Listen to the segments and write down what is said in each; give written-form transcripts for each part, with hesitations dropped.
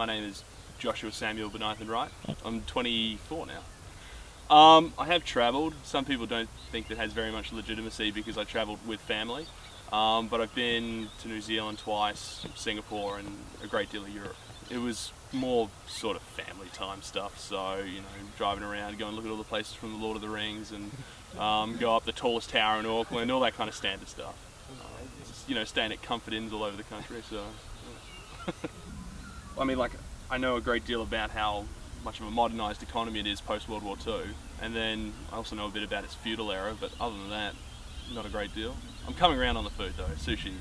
My name is Joshua Samuel Benithan Wright. I'm 24 now. I have travelled. Some people don't think that has very much legitimacy because I travelled with family. But I've been to New Zealand twice, Singapore, and a great deal of Europe. It was more sort of family time stuff, so, you know, driving around, go and look at all the places from the Lord of the Rings, and go up the tallest tower in Auckland, all that kind of standard stuff. Just, you know, staying at comfort inns all over the country, so... I mean, like, I know a great deal about how much of a modernised economy it is post-World War II, and then I also know a bit about its feudal era, but other than that, not a great deal. I'm coming around on the food though. Sushi,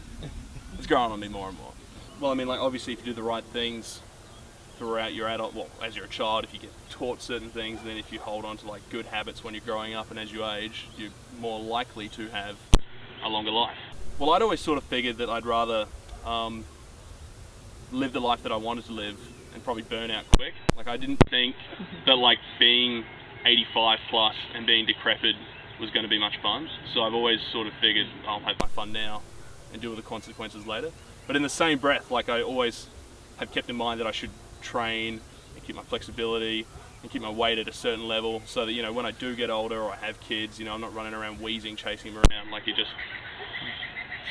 it's growing on me more and more. Well, I mean, like, obviously if you do the right things throughout your adult, well, as you're a child, if you get taught certain things, then if you hold on to like good habits when you're growing up and as you age, you're more likely to have a longer life. Well, I'd always sort of figured that I'd rather live the life that I wanted to live and probably burn out quick. Like, I didn't think that like being 85 plus and being decrepit was going to be much fun, so I've always sort of figured I'll have my fun now and deal with the consequences later. But in the same breath, like, I always have kept in mind that I should train and keep my flexibility and keep my weight at a certain level so that, you know, when I do get older or I have kids, you know, I'm not running around wheezing, chasing them around, like,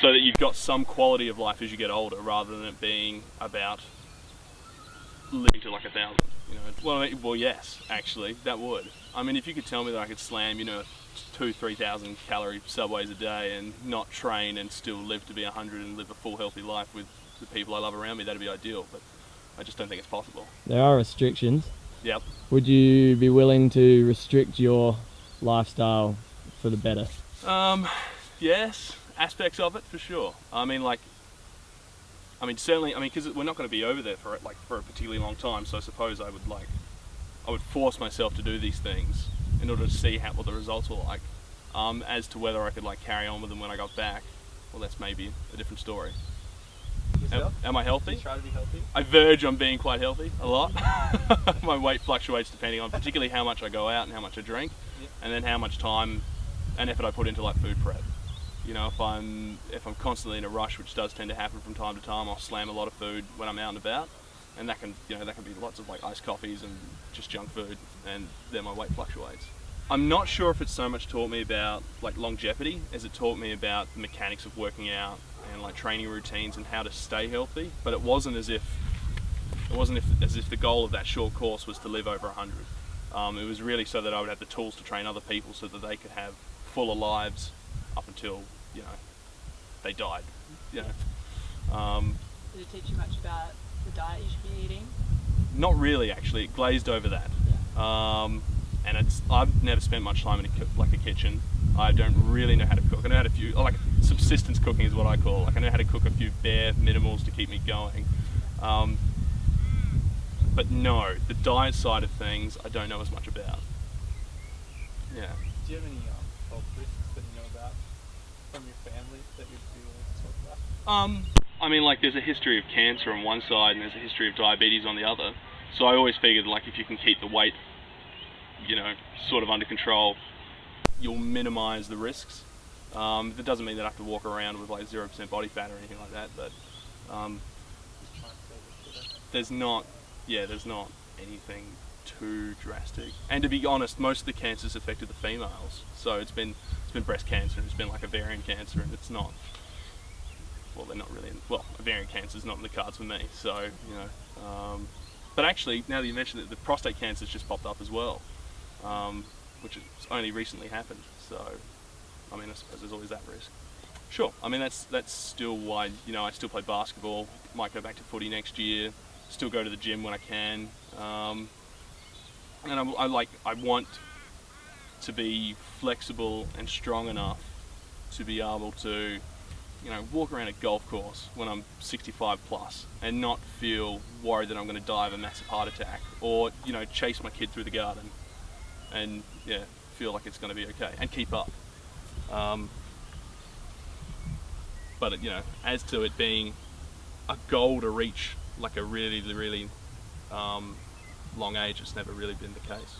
so that you've got some quality of life as you get older rather than it being about living to like 1,000, you know. Well, yes, actually, that would. I mean, if you could tell me that I could slam, you know, 2,000-3,000 calorie subways a day and not train and still live to be 100 and live a full healthy life with the people I love around me, that'd be ideal, but I just don't think it's possible. There are restrictions. Yep. Would you be willing to restrict your lifestyle for the better? Yes, aspects of it for sure. I mean, certainly, because we're not going to be over there for a particularly long time, so I suppose I would force myself to do these things in order to see what the results were like. As to whether I could like carry on with them when I got back, well, that's maybe a different story. Am I healthy? You try to be healthy? I verge on being quite healthy, a lot. My weight fluctuates depending on particularly how much I go out and how much I drink, and then how much time and effort I put into like food prep. You know, if I'm constantly in a rush, which does tend to happen from time to time, I'll slam a lot of food when I'm out and about, and that can be lots of like iced coffees and just junk food, and then my weight fluctuates. I'm not sure if it's so much taught me about like longevity as it taught me about the mechanics of working out and like training routines and how to stay healthy. But it wasn't as if the goal of that short course was to live over 100. It was really so that I would have the tools to train other people so that they could have fuller lives up until, you know, they died. You know. Did it teach you much about the diet you should be eating? Not really, actually. It glazed over that. Yeah. And I've never spent much time in a kitchen. I don't really know how to cook. I know how to like subsistence cooking is what I call. Like, I know how to cook a few bare minimals to keep me going. But no, the diet side of things I don't know as much about. Yeah. Do you have any health risks that you know about from your family that you'd be willing to talk about? I mean, like, there's a history of cancer on one side and there's a history of diabetes on the other. So I always figured, like, if you can keep the weight, you know, sort of under control, you'll minimize the risks. That doesn't mean that I have to walk around with like 0% body fat or anything like that, but there's not anything too drastic. And to be honest, most of the cancers affected the females. So it's been breast cancer, it's been like ovarian cancer, and it's not, well, they're not really, ovarian cancer is not in the cards for me, so, you know. But actually, now that you mention it, the prostate cancer's just popped up as well, which has only recently happened, so, I mean, I suppose there's always that risk. Sure, I mean, that's still why, you know, I still play basketball, might go back to footy next year, still go to the gym when I can, and I want to be flexible and strong enough to be able to, you know, walk around a golf course when I'm 65 plus and not feel worried that I'm going to die of a massive heart attack, or, you know, chase my kid through the garden and, yeah, feel like it's going to be okay and keep up. But, you know, as to it being a goal to reach like a really, really long age, it's never really been the case.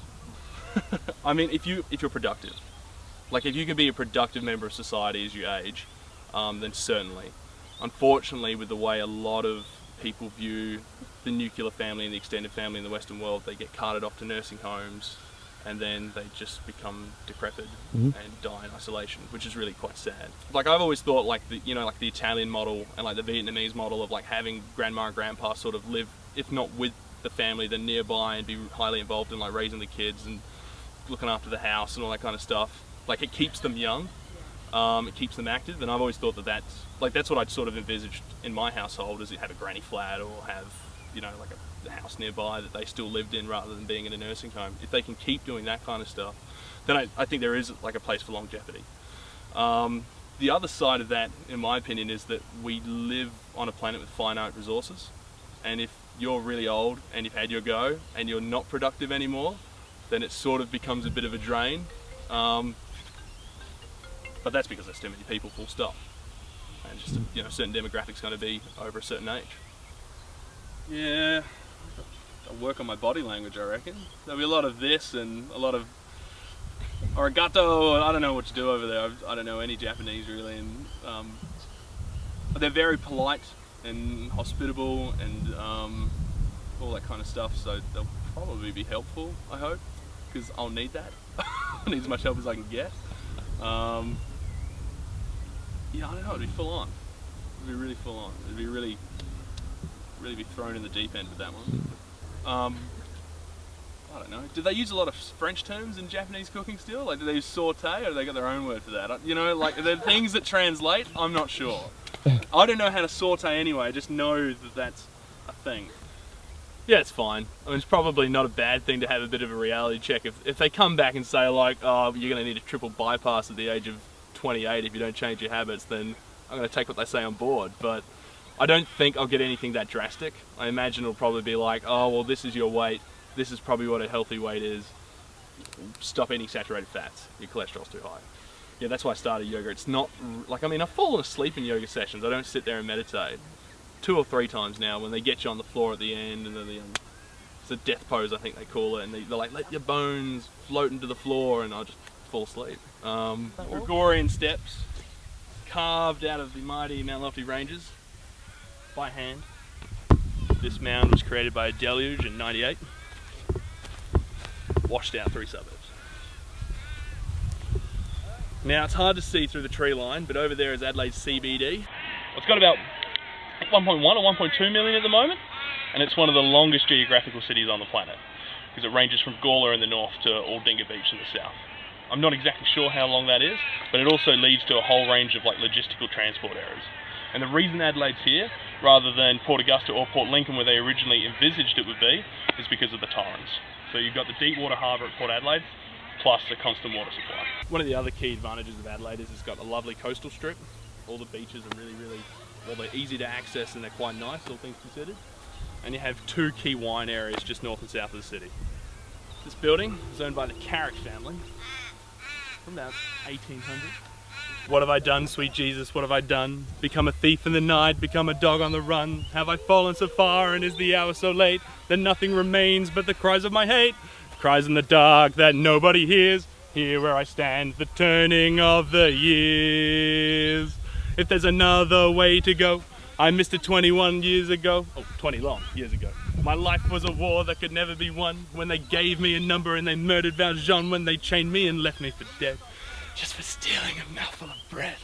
I mean, if you're productive, like if you can be a productive member of society as you age, then certainly. Unfortunately, with the way a lot of people view the nuclear family and the extended family in the Western world, they get carted off to nursing homes, and then they just become decrepit and die in isolation, which is really quite sad. Like, I've always thought, like, the, you know, like the Italian model and like the Vietnamese model of like having grandma and grandpa sort of live, if not with the family, then nearby, and be highly involved in like raising the kids and looking after the house and all that kind of stuff. Like, it keeps them young, it keeps them active, and I've always thought that that's what I'd sort of envisaged in my household, is you have a granny flat or have, you know, like a house nearby that they still lived in rather than being in a nursing home. If they can keep doing that kind of stuff, then I think there is like a place for longevity. The other side of that, in my opinion, is that we live on a planet with finite resources, and if you're really old and you've had your go and you're not productive anymore, then it sort of becomes a bit of a drain. But that's because there's too many people, full stop. And just, you know, certain demographics going to be over a certain age. Yeah, I'll work on my body language, I reckon. There'll be a lot of this and a lot of arigato. I don't know what to do over there. I don't know any Japanese really, and they're very polite and hospitable and all that kind of stuff. So they'll probably be helpful, I hope, because I'll need that. I need as much help as I can get. Yeah, I don't know. It'd be full on. It'd be really full on. It'd be really be thrown in the deep end with that one. I don't know. Do they use a lot of French terms in Japanese cooking still? Like, do they use saute, or do they got their own word for that? You know, like, are there things that translate? I'm not sure. I don't know how to saute anyway. I just know that that's a thing. Yeah, it's fine. I mean, it's probably not a bad thing to have a bit of a reality check. If they come back and say, like, oh, you're going to need a triple bypass at the age of 28 if you don't change your habits, then I'm going to take what they say on board. But I don't think I'll get anything that drastic. I imagine it'll probably be like, oh, well, this is your weight. This is probably what a healthy weight is. Stop eating saturated fats. Your cholesterol's too high. Yeah, that's why I started yoga. It's not, like, I mean, I've fallen asleep in yoga sessions. I don't sit there and meditate. 2 or 3 times now when they get you on the floor at the end, and it's a death pose, I think they call it, and they're like, let your bones float into the floor, and I'll just fall asleep. Gregorian steps, carved out of the mighty Mount Lofty Ranges by hand. This mound was created by a deluge in '98, washed out 3 suburbs. Now, it's hard to see through the tree line, but over there is Adelaide's CBD. It's got about 1.1 or 1.2 million at the moment, and it's one of the longest geographical cities on the planet, because it ranges from Gawler in the north to Aldinga Beach in the south. I'm not exactly sure how long that is, but it also leads to a whole range of like logistical transport areas. And the reason Adelaide's here, rather than Port Augusta or Port Lincoln where they originally envisaged it would be, is because of the Torrens. So you've got the deep water harbour at Port Adelaide, plus the constant water supply. One of the other key advantages of Adelaide is it's got a lovely coastal strip. All the beaches are really, well, they're easy to access and they're quite nice, all things considered. And you have 2 key wine areas just north and south of the city. This building is owned by the Carrick family from about 1800. What have I done, sweet Jesus, what have I done? Become a thief in the night, become a dog on the run. Have I fallen so far, and is the hour so late that nothing remains but the cries of my hate? Cries in the dark that nobody hears. Here where I stand, the turning of the years. If there's another way to go, I missed it 21 years ago. Oh, 20 long years ago. My life was a war that could never be won. When they gave me a number and they murdered Valjean. When they chained me and left me for dead. Just for stealing a mouthful of bread.